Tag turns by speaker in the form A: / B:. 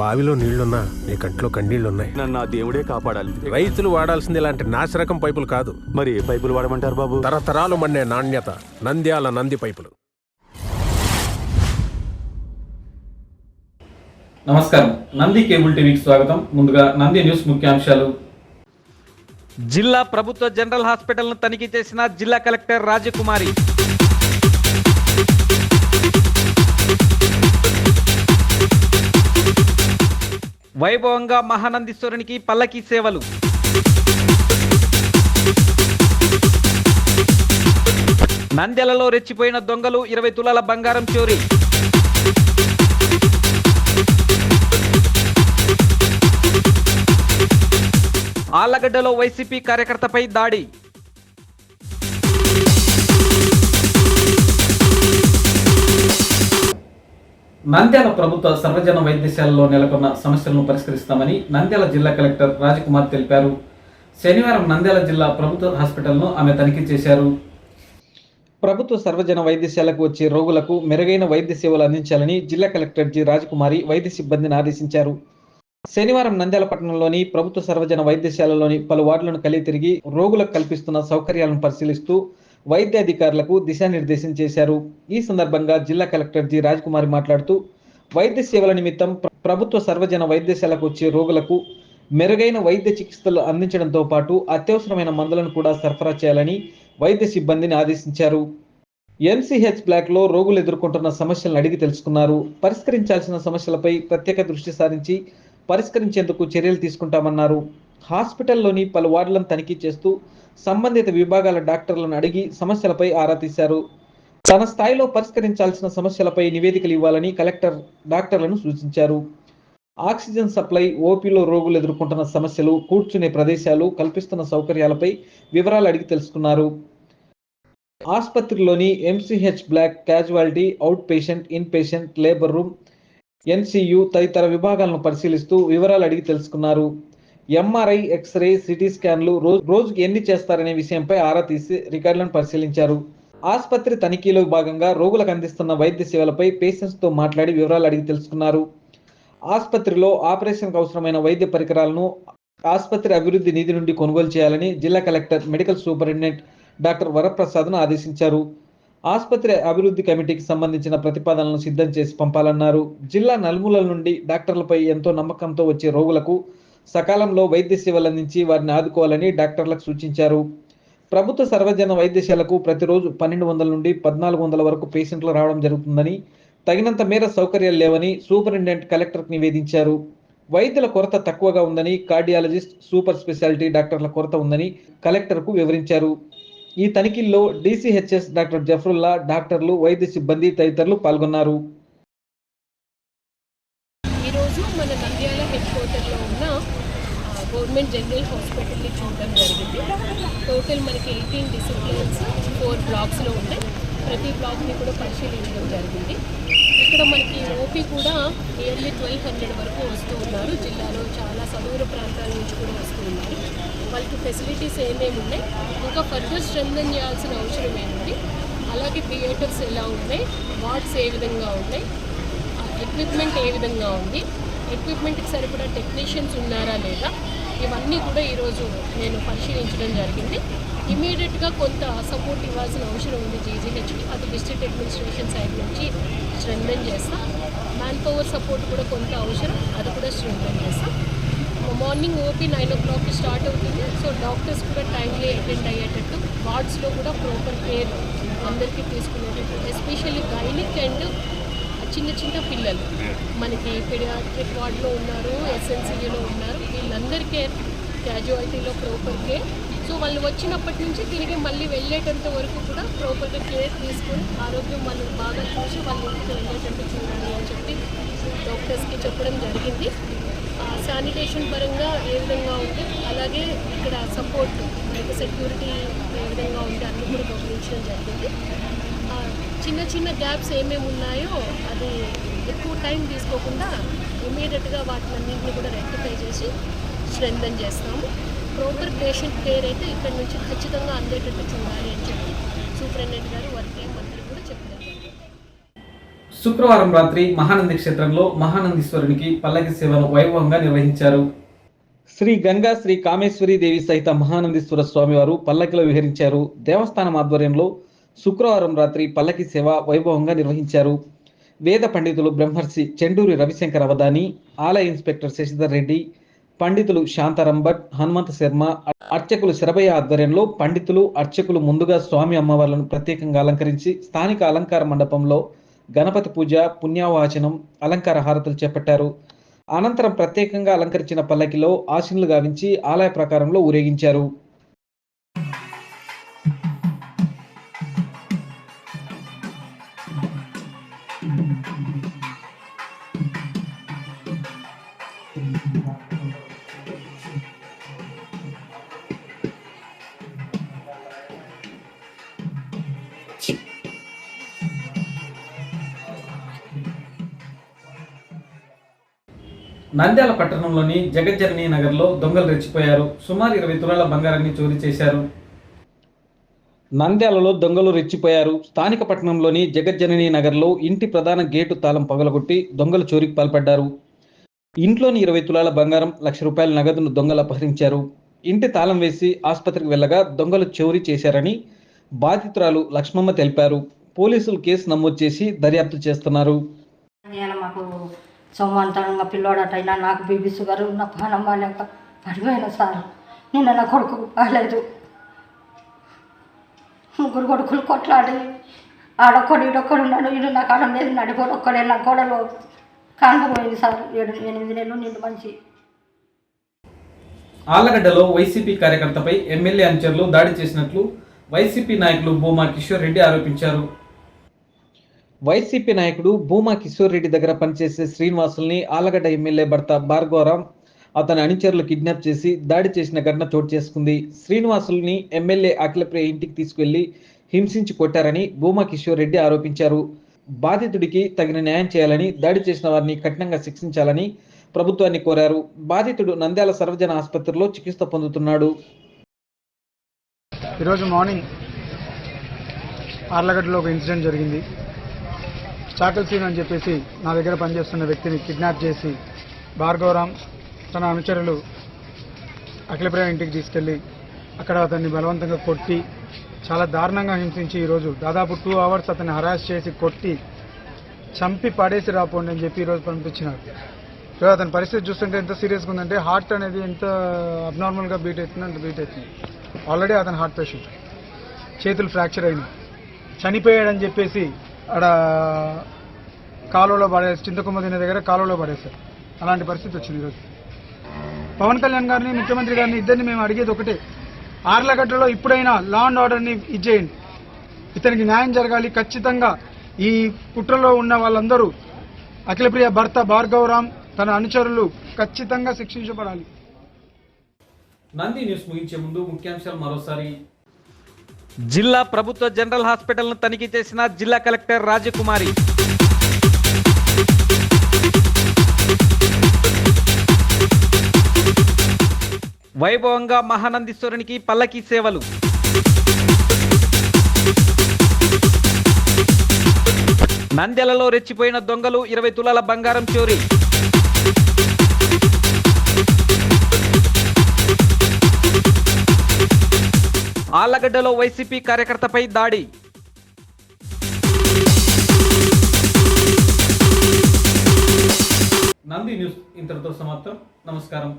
A: బావిలో నీళ్లున్నా నీ కంట్లో కన్నీళ్లున్నాయి.
B: నన్ను ఆ దేవుడే కాపాడాలి.
A: రైతులు వాడాల్సింది ఇలాంటి నాసిరకం పైపులు కాదు.
B: మరి ఏ పైపులు వాడమంటారు బాబు?
A: తరతరాలు మన్నే నాణ్యత నంద్యాల నంది పైపులు.
C: నమస్కారం, నంది కేబుల్ టీవీకి స్వాగతం. ముందుగా నంది న్యూస్ ముఖ్యాంశాలు.
D: జిల్లా ప్రభుత్వ జనరల్ హాస్పిటల్ను తనిఖీ చేసిన జిల్లా కలెక్టర్ రాజకుమారి. వైభవంగా మహానందీశ్వరునికి పల్లకీ సేవలు. నంద్యాలలో రెచ్చిపోయిన దొంగలు 20 తులాల బంగారం చోరీ. ఆళ్లగడ్డలో వైసీపీ కార్యకర్తపై దాడి.
C: నంద్యాల ప్రభుత్వ సర్వజన వైద్యశాలలో నెలకొన్న సమస్యలను పరిష్కరిస్తామని నంద్యాల జిల్లా కలెక్టర్ రాజకుమార్ తెలిపారు. శనివారం నంద్యాల జిల్లా ప్రభుత్వ హాస్పిటల్ను ఆమె తనిఖీ చేశారు. ప్రభుత్వ సర్వజన వైద్యశాలకు వచ్చే రోగులకు మెరుగైన వైద్య సేవలు అందించాలని జిల్లా కలెక్టర్ జి రాజకుమారి వైద్య సిబ్బందిని ఆదేశించారు. శనివారం నంద్యాల పట్టణంలోని ప్రభుత్వ సర్వజన వైద్యశాలలోని పలు వార్డులను కలిగి తిరిగి రోగులకు కల్పిస్తున్న సౌకర్యాలను పరిశీలిస్తూ వైద్యాధికారులకు దిశానిర్దేశం చేశారు. ఈ సందర్భంగా జిల్లా కలెక్టర్ జి రాజకుమారి మాట్లాడుతూ వైద్య సేవల నిమిత్తం ప్రభుత్వ సర్వజన వైద్యశాలకు వచ్చే రోగులకు మెరుగైన వైద్య చికిత్సలు అందించడంతో పాటు అత్యవసరమైన మందులను కూడా సరఫరా చేయాలని వైద్య సిబ్బందిని ఆదేశించారు. ఎంసీహెచ్ బ్లాక్లో రోగులు ఎదుర్కొంటున్న సమస్యలను అడిగి తెలుసుకున్నారు. పరిష్కరించాల్సిన సమస్యలపై ప్రత్యేక దృష్టి సారించి పరిష్కరించేందుకు చర్యలు తీసుకుంటామన్నారు. హాస్పిటల్లోని పలు వార్డులను తనిఖీ చేస్తూ సంబంధిత విభాగాల డాక్టర్లను అడిగి సమస్యలపై ఆరా తీశారు. తన స్థాయిలో పరిష్కరించాల్సిన సమస్యలపై నివేదికలు ఇవ్వాలని కలెక్టర్ డాక్టర్లను సూచించారు. ఆక్సిజన్ సప్లై, ఓపీలో రోగులు ఎదుర్కొంటున్న సమస్యలు, కూర్చునే ప్రదేశాలు, కల్పిస్తున్న సౌకర్యాలపై వివరాలు అడిగి తెలుసుకున్నారు. ఆసుపత్రిలోని MCH block, casualty, out patient, in patient, labour room, NCU తదితర విభాగాలను పరిశీలిస్తూ వివరాలు అడిగి తెలుసుకున్నారు. ఎంఆర్ఐ, ఎక్స్రే, సిటీ స్కాన్లు రోజుకి ఎన్ని చేస్తారనే విషయంపై ఆరా తీసి రికార్డులను పరిశీలించారు. ఆసుపత్రి తనిఖీలో భాగంగా రోగులకు అందిస్తున్న వైద్య సేవలపై పేషెంట్స్తో మాట్లాడి వివరాలు అడిగి తెలుసుకున్నారు. ఆసుపత్రిలో ఆపరేషన్కు అవసరమైన వైద్య పరికరాలను ఆసుపత్రి అభివృద్ధి నిధి నుండి కొనుగోలు చేయాలని జిల్లా కలెక్టర్ మెడికల్ సూపరింటెండెంట్ డాక్టర్ వరప్రసాద్ను ఆదేశించారు. ఆసుపత్రి అభివృద్ధి కమిటీకి సంబంధించిన ప్రతిపాదనలను సిద్ధం చేసి పంపాలన్నారు. జిల్లా నలుమూలల నుండి డాక్టర్లపై ఎంతో నమ్మకంతో వచ్చే రోగులకు సకాలంలో వైద్య సేవలు అందించి వారిని ఆదుకోవాలని డాక్టర్లకు సూచించారు. ప్రభుత్వ సర్వజన వైద్యశాలకు ప్రతిరోజు 1200 నుండి 1400 వరకు పేషెంట్లు రావడం జరుగుతుందని, తగినంత మేర సౌకర్యాలు లేవని సూపరింటెండెంట్ కలెక్టర్కు నివేదించారు. వైద్యుల కొరత తక్కువగా ఉందని, కార్డియాలజిస్ట్, సూపర్ స్పెషాలిటీ డాక్టర్ల కొరత ఉందని కలెక్టర్కు వివరించారు. ఈ తనిఖీల్లో డీసీహెచ్ఎస్ డాక్టర్ జఫరుల్లా, డాక్టర్లు, వైద్య సిబ్బంది తదితరులు పాల్గొన్నారు.
E: ఈరోజు మన నంద్యాల హెడ్ క్వార్టర్లో ఉన్న గవర్నమెంట్ జనరల్ హాస్పిటల్ని చూడడం జరిగింది. టోటల్ మనకి 18 డిసిప్లిన్స్ 4 బ్లాక్స్లో ఉన్నాయి. ప్రతి బ్లాక్ని కూడా పరిశీలించడం జరిగింది. ఇక్కడ మనకి ఓపీ కూడా నియర్లీ 1200 వరకు వస్తూ ఉన్నారు. జిల్లాలో చాలా సదూర ప్రాంతాల నుంచి కూడా వస్తూ ఉన్నారు. వాళ్ళకి ఫెసిలిటీస్ ఏమేమి ఉన్నాయి, ఇంకా ఫర్దర్ స్ట్రెంథెన్ చేయాల్సిన అవసరం ఏముంది, అలాగే థియేటర్స్ ఎలా ఉన్నాయి, వార్డ్స్ ఏ విధంగా ఉన్నాయి, ఎక్విప్మెంట్ ఏ విధంగా ఉంది, ఎక్విప్మెంట్కి సరిపడా టెక్నీషియన్స్ ఉన్నారా లేదా, ఇవన్నీ కూడా ఈరోజు నేను పరిశీలించడం జరిగింది. ఇమీడియట్గా కొంత సపోర్ట్ ఇవ్వాల్సిన అవసరం ఉంది జీజీహెచ్కి. అది డిస్ట్రిక్ట్ అడ్మినిస్ట్రేషన్ సైడ్ నుంచి స్ట్రెంథెన్ చేస్తాం. మ్యాన్ పవర్ సపోర్ట్ కూడా కొంత అవసరం, అది కూడా స్ట్రెంథెన్ చేస్తాం. మార్నింగ్ ఓపీ 9 o'clock స్టార్ట్ అవుతుంది. సో డాక్టర్స్ కూడా టైమ్లీ అటెండ్ అయ్యేటట్టు, వార్డ్స్లో కూడా ప్రాపర్ కేర్ అందరికీ తీసుకునేటట్టు, ఎస్పెషల్లీ గైనిక్ అండ్ చిన్న చిన్న పిల్లలు మనకి పీడియాట్రిక్ వార్డులో ఉన్నారు, ఎస్ఎన్సీయూలో ఉన్నారు, వీళ్ళందరి కేర్, క్యాజువాలిటీలో ప్రాపర్ కేర్. సో వాళ్ళు వచ్చినప్పటి నుంచి తిరిగి మళ్ళీ వెళ్ళేటంత వరకు కూడా ప్రాపర్గా కేర్ తీసుకొని ఆరోగ్యం వాళ్ళు బాగా చూసి వాళ్ళ ఇంటికి వెళ్ళేటట్టు చూడాలి అని చెప్పి డాక్టర్స్కి చెప్పడం జరిగింది. శానిటేషన్ పరంగా ఏ విధంగా ఉంది, అలాగే ఇక్కడ సపోర్ట్ లైక్ సెక్యూరిటీ ఏ విధంగా ఉంది అన్నీ కూడా గమనించడం జరిగింది. చిన్న చిన్న గ్యాప్స్ ఏమేమి ఉన్నాయో అది ఎక్కువ టైం తీసుకోకుండా ఇమీడియట్గా వాటినన్నింటినీ కూడా రెక్టిఫై చేసి స్ట్రెంథెన్ చేస్తాము. ప్రాపర్ పేషెంట్ కేర్ అయితే ఇక్కడ నుంచి ఖచ్చితంగా అందేటట్టు చూడాలి అని చెప్పి సూపరింటెండెంట్ గారు వారికి మంత్రి కూడా చెప్పారు.
C: శుక్రవారం రాత్రి మహానంది క్షేత్రంలో మహానందీశ్వరునికి పల్లకి సేవను వైభవంగా నిర్వహించారు. శ్రీ గంగా శ్రీ కామేశ్వరి దేవి సహిత మహానందీశ్వర స్వామివారు పల్లకిలో విహరించారు. దేవస్థానం ఆధ్వర్యంలో శుక్రవారం రాత్రి పల్లకి సేవ వైభవంగా నిర్వహించారు. వేద పండితులు బ్రహ్మర్షి చెండూరి రవిశంకర్ అవధాని, ఆలయ ఇన్స్పెక్టర్ శశిధర్ రెడ్డి, పండితులు శాంతారాం భట్, హనుమంత శర్మ, అర్చకులు శరభయ్య ఆధ్వర్యంలో పండితులు అర్చకులు ముందుగా స్వామి అమ్మవార్లను ప్రత్యేకంగా అలంకరించి స్థానిక అలంకార మండపంలో గణపతి పూజ, పుణ్యావాచనం, అలంకార హారతులు చేపట్టారు. అనంతరం ప్రత్యేకంగా అలంకరించిన పల్లకిలో ఆశీనులు గావించి ఆలయ ప్రాకారంలో ఊరేగించారు. నంద్యాల పట్టణంలోని జగజ్జనని నగర్లో దొంగలు రెచ్చిపోయారు. సుమారు 20 తులాల బంగారాన్ని చోరీ చేశారు. నంద్యాలలో దొంగలు రెచ్చిపోయారు. స్థానిక పట్టణంలోని జగజ్జనని నగర్లో ఇంటి ప్రధాన గేటు తాళం పగలగొట్టి దొంగలు చోరీకి పాల్పడ్డారు. ఇంట్లోని 20 తులాల బంగారం, ₹1,00,000 నగదును దొంగలు అపహరించారు. ఇంటి తాళం వేసి ఆసుపత్రికి వెళ్ళగా దొంగలు చోరీ చేశారని బాధితురాలు లక్ష్మమ్మ తెలిపారు. పోలీసులు కేసు నమోదు చేసి దర్యాప్తు చేస్తున్నారు.
F: మాకు సోమంతంగా పిల్లోడటైనా నాకు బీపీ షుగర్ నా పానం బాగాలేక పడిపోయిన సార్. నిన్న నా కొడుకు బాగాలేదు. ముగ్గురు కొడుకులు కొట్లాడి ఆడొక్కడు ఈడొక్కడు ఉన్నాడు. ఈడు నాకు ఆడం లేదు, నడిపోడు ఒక్కడే. నా గోడలో కానుకపోయింది సార్. 7-8 నెలలు నిండు మంచి.
C: ఆళ్లగడ్డలో వైసీపీ కార్యకర్తపై ఎమ్మెల్యే అనుచరులు దాడి చేసినట్లు వైసీపీ నాయకులు భూమా కిషోర్ రెడ్డి ఆరోపించారు. వైసీపీ నాయకుడు భూమా కిషోర్ రెడ్డి దగ్గర పనిచేసే శ్రీనివాసుల్ని ఆళ్లగడ్డ ఎమ్మెల్యే భర్త భార్గవరాం అతని అనుచరులు కిడ్నాప్ చేసి దాడి చేసిన ఘటన చోటు చేసుకుంది. శ్రీనివాసుల్ని ఎమ్మెల్యే అఖిలప్రియ ఇంటికి తీసుకెళ్లి హింసించి కొట్టారని భూమా కిషోర్ రెడ్డి ఆరోపించారు. బాధితుడికి తగిన న్యాయం చేయాలని, దాడి చేసిన వారిని కఠినంగా శిక్షించాలని ప్రభుత్వాన్ని కోరారు. బాధితుడు నంద్యాల సర్వజన ఆసుపత్రిలో చికిత్స పొందుతున్నాడు.
G: ఈరోజు మార్నింగ్ ఆర్లగడ్డలో ఒక ఇన్సిడెంట్ జరిగింది. చాకల్ సీన్ అని చెప్పేసి నా దగ్గర పనిచేస్తున్న వ్యక్తిని కిడ్నాప్ చేసి భార్గవరాం తన అనుచరులు అఖిలప్రియ ఇంటికి తీసుకెళ్ళి అక్కడ అతన్ని బలవంతంగా కొట్టి చాలా దారుణంగా హింసించి ఈరోజు దాదాపు 2 అవర్స్ అతన్ని హరాస్ చేసి కొట్టి చంపి పడేసి రాపోండి అని చెప్పి ఈరోజు పంపించినారు. ఈరోజు అతని పరిస్థితి చూస్తుంటే ఎంత సీరియస్గా ఉందంటే హార్ట్ అనేది ఎంత అబ్నార్మల్గా బీట్ అవుతుంది అంత బీట్ అవుతుంది. ఆల్రెడీ అతని హార్ట్ పేషెంట్, చేతులు ఫ్రాక్చర్ అయినాయి, చనిపోయాడని చెప్పేసి ఆడ కాలువలో పడేసి చింతకొమ్మ తినే దగ్గర కాలువలో పడేశారు. అలాంటి పరిస్థితి వచ్చింది ఈరోజు. పవన్ కళ్యాణ్ గారిని, ముఖ్యమంత్రి గారిని ఇద్దరిని మేము అడిగేది ఒకటే, ఆర్లగడ్డలో ఇప్పుడైనా లా అండ్ ఆర్డర్ని ఇచ్చేయండి. ఇతనికి న్యాయం జరగాలి. ఖచ్చితంగా ఈ కుట్రలో ఉన్న వాళ్ళందరూ అఖిలప్రియ భర్త భార్గవరాం తన అనుచరులు ఖచ్చితంగా శిక్షించబడాలి.
C: నంది న్యూస్ ముగించే ముందు ముఖ్యాంశాలు మరోసారి.
D: జిల్లా ప్రభుత్వ జనరల్ హాస్పిటల్ను తనిఖీ చేసిన జిల్లా కలెక్టర్ రాజకుమారి. వైభవంగా మహానందీశ్వరునికి పల్లకి సేవలు. నంద్యాలలో రెచ్చిపోయిన దొంగలు 20 తులాల బంగారం చోరీ. ఆళ్లగడ్డలో వైసీపీ కార్యకర్తపై దాడి.
C: నంది న్యూస్ ఇంతటితో సమాప్తం. నమస్కారం.